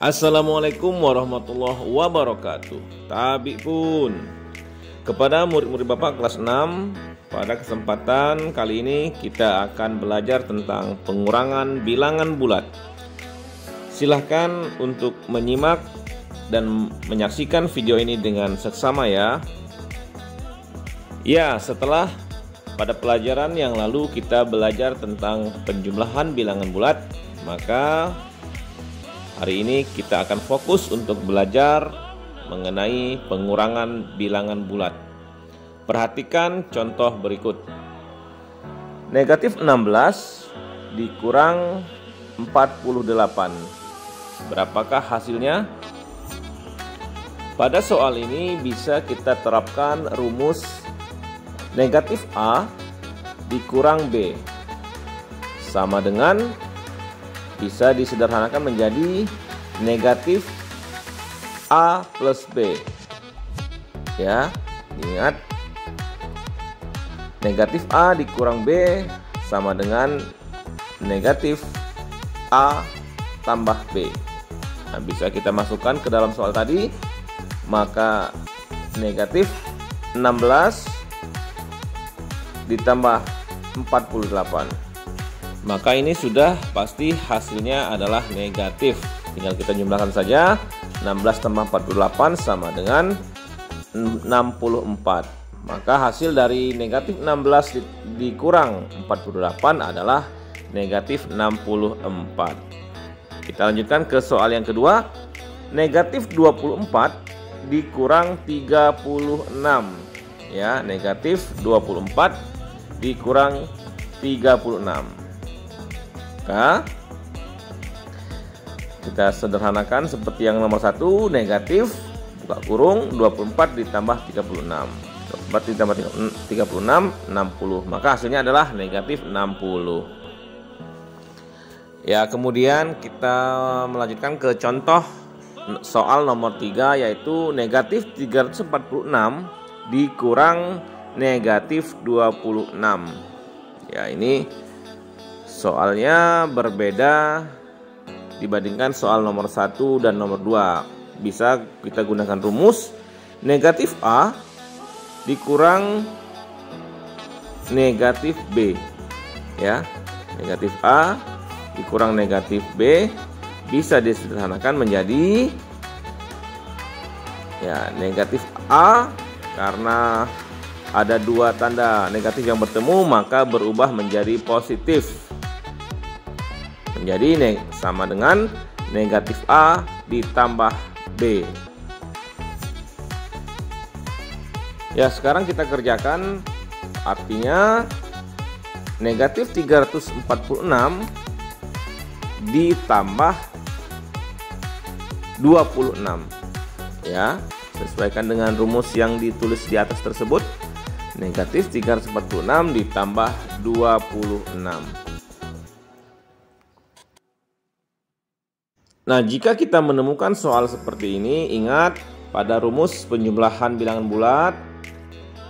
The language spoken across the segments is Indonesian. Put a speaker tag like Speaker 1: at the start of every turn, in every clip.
Speaker 1: Assalamualaikum warahmatullahi wabarakatuh. Tabi pun kepada murid-murid Bapak kelas 6, pada kesempatan kali ini kita akan belajar tentang pengurangan bilangan bulat. Silahkan untuk menyimak dan menyaksikan video ini dengan seksama ya. Ya, setelah pada pelajaran yang lalu kita belajar tentang penjumlahan bilangan bulat, maka hari ini kita akan fokus untuk belajar mengenai pengurangan bilangan bulat. Perhatikan contoh berikut. Negatif 16 dikurang 48. Berapakah hasilnya? Pada soal ini bisa kita terapkan rumus negatif A dikurang B sama dengan, bisa disederhanakan menjadi negatif A plus B. Ya, ingat, negatif A dikurang B sama dengan negatif A tambah B. Nah, bisa kita masukkan ke dalam soal tadi. Maka negatif 16 ditambah 48. Maka ini sudah pasti hasilnya adalah negatif. Tinggal kita jumlahkan saja. 16 tambah 48 sama dengan 64. Maka hasil dari negatif 16 dikurang 48 adalah negatif 64. Kita lanjutkan ke soal yang kedua. Negatif 24 dikurang 36. Ya, negatif 24 dikurang 36. Maka kita sederhanakan seperti yang nomor 1, negatif buka kurung 24 ditambah 36. 24 ditambah 36, 60. Maka hasilnya adalah negatif 60. Ya, kemudian kita melanjutkan ke contoh soal nomor 3, yaitu negatif 346 dikurang negatif 26. Ya, ini soalnya berbeda dibandingkan soal nomor 1 dan nomor 2. Bisa kita gunakan rumus negatif A dikurang negatif B. Ya, negatif A dikurang negatif B bisa disederhanakan menjadi, ya, negatif A karena ada dua tanda negatif yang bertemu maka berubah menjadi positif. Menjadi sama dengan negatif A ditambah B. Ya, sekarang kita kerjakan. Artinya negatif 346 ditambah 26. Ya, sesuaikan dengan rumus yang ditulis di atas tersebut. Negatif 346 ditambah 26. Nah, jika kita menemukan soal seperti ini, ingat pada rumus penjumlahan bilangan bulat,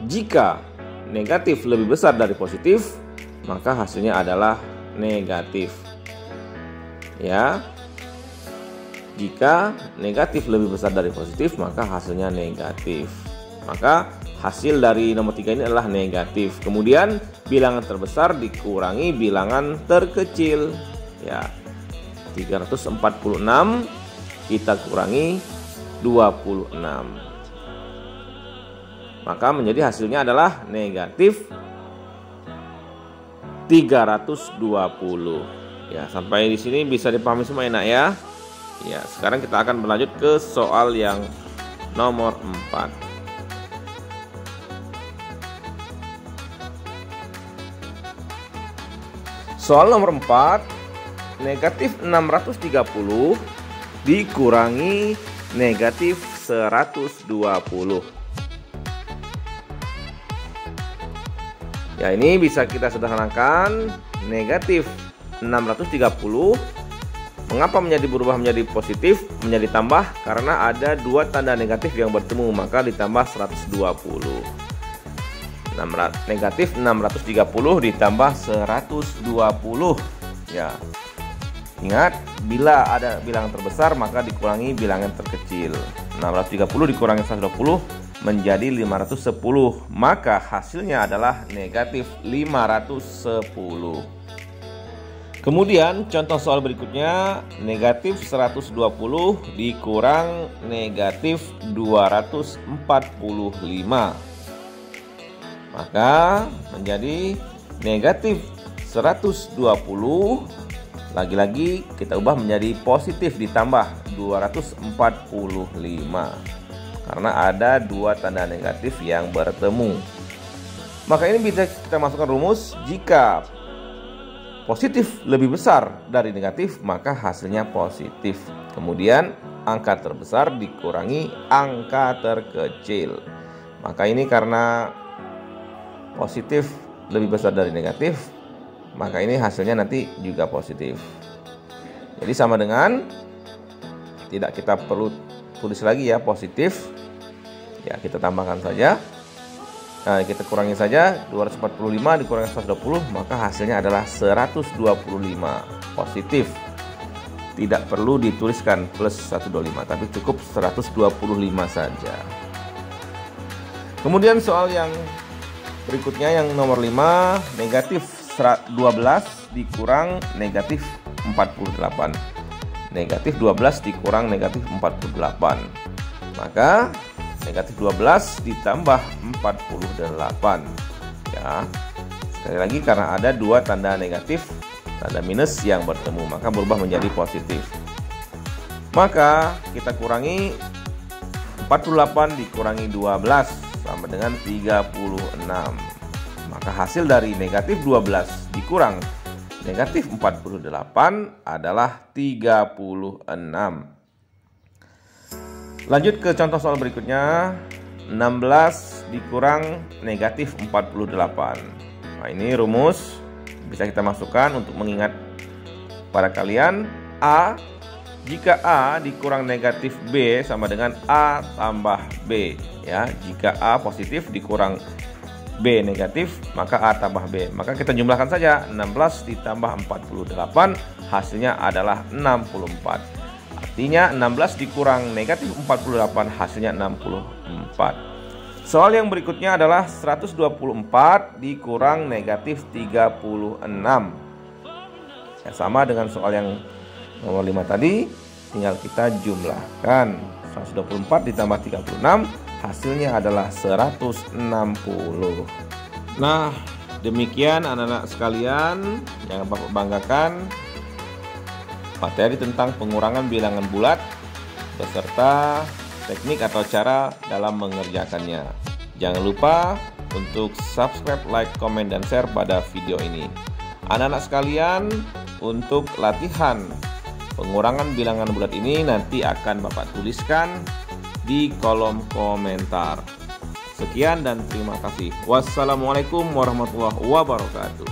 Speaker 1: jika negatif lebih besar dari positif, maka hasilnya adalah negatif. Ya, jika negatif lebih besar dari positif, maka hasilnya negatif. Maka hasil dari nomor 3 ini adalah negatif. Kemudian bilangan terbesar dikurangi bilangan terkecil. Ya, 346 kita kurangi 26. Maka menjadi hasilnya adalah negatif 320. Ya, sampai di sini bisa dipahami semua enak ya. Ya, sekarang kita akan berlanjut ke soal yang nomor 4. Soal nomor 4, negatif 630 dikurangi negatif 120. Ya, ini bisa kita sederhanakan. Negatif 630 mengapa berubah menjadi positif, menjadi tambah? Karena ada dua tanda negatif yang bertemu, maka ditambah 120. Negatif 630 ditambah 120. Ya, Ingat, bila ada bilangan terbesar maka dikurangi bilangan terkecil. 630 dikurangi 120 menjadi 510. Maka hasilnya adalah negatif 510. Kemudian contoh soal berikutnya, negatif 120 dikurang negatif 245. Maka menjadi negatif 120. Lagi-lagi kita ubah menjadi positif ditambah 245. Karena ada dua tanda negatif yang bertemu. Maka ini bisa kita masukkan rumus, jika positif lebih besar dari negatif maka hasilnya positif. Kemudian angka terbesar dikurangi angka terkecil. Maka ini karena positif lebih besar dari negatif, maka ini hasilnya nanti juga positif. Jadi sama dengan, tidak kita perlu tulis lagi ya positif. Ya kita tambahkan saja. Nah, kita kurangi saja 245 dikurangi 120, maka hasilnya adalah 125 positif. Tidak perlu dituliskan plus 125, tapi cukup 125 saja. Kemudian soal yang berikutnya yang nomor 5, negatif 12 dikurang negatif 48. Negatif 12 dikurang negatif 48. Maka negatif 12 ditambah 48. Ya. Sekali lagi karena ada dua tanda negatif, tanda minus yang bertemu, maka berubah menjadi positif. Maka kita kurangi 48 dikurangi 12 sama dengan 36. Maka hasil dari negatif 12 dikurang negatif 48 adalah 36. Lanjut ke contoh soal berikutnya, 16 dikurang negatif 48. Nah, ini rumus bisa kita masukkan untuk mengingat pada kalian. A, jika A dikurang negatif B sama dengan A tambah B. Ya, jika A positif dikurang B negatif, maka A tambah B. Maka kita jumlahkan saja, 16 ditambah 48 hasilnya adalah 64. Artinya 16 dikurang negatif 48 hasilnya 64. Soal yang berikutnya adalah 124 dikurang negatif 36. Ya, sama dengan soal yang nomor 5 tadi, tinggal kita jumlahkan. 124 ditambah 36 hasilnya adalah 160. Nah, demikian anak-anak sekalian yang Bapak banggakan, materi tentang pengurangan bilangan bulat beserta teknik atau cara dalam mengerjakannya. Jangan lupa untuk subscribe, like, komen, dan share pada video ini. Anak-anak sekalian, untuk latihan pengurangan bilangan bulat ini nanti akan Bapak tuliskan di kolom komentar. Sekian dan terima kasih. Wassalamualaikum warahmatullahi wabarakatuh.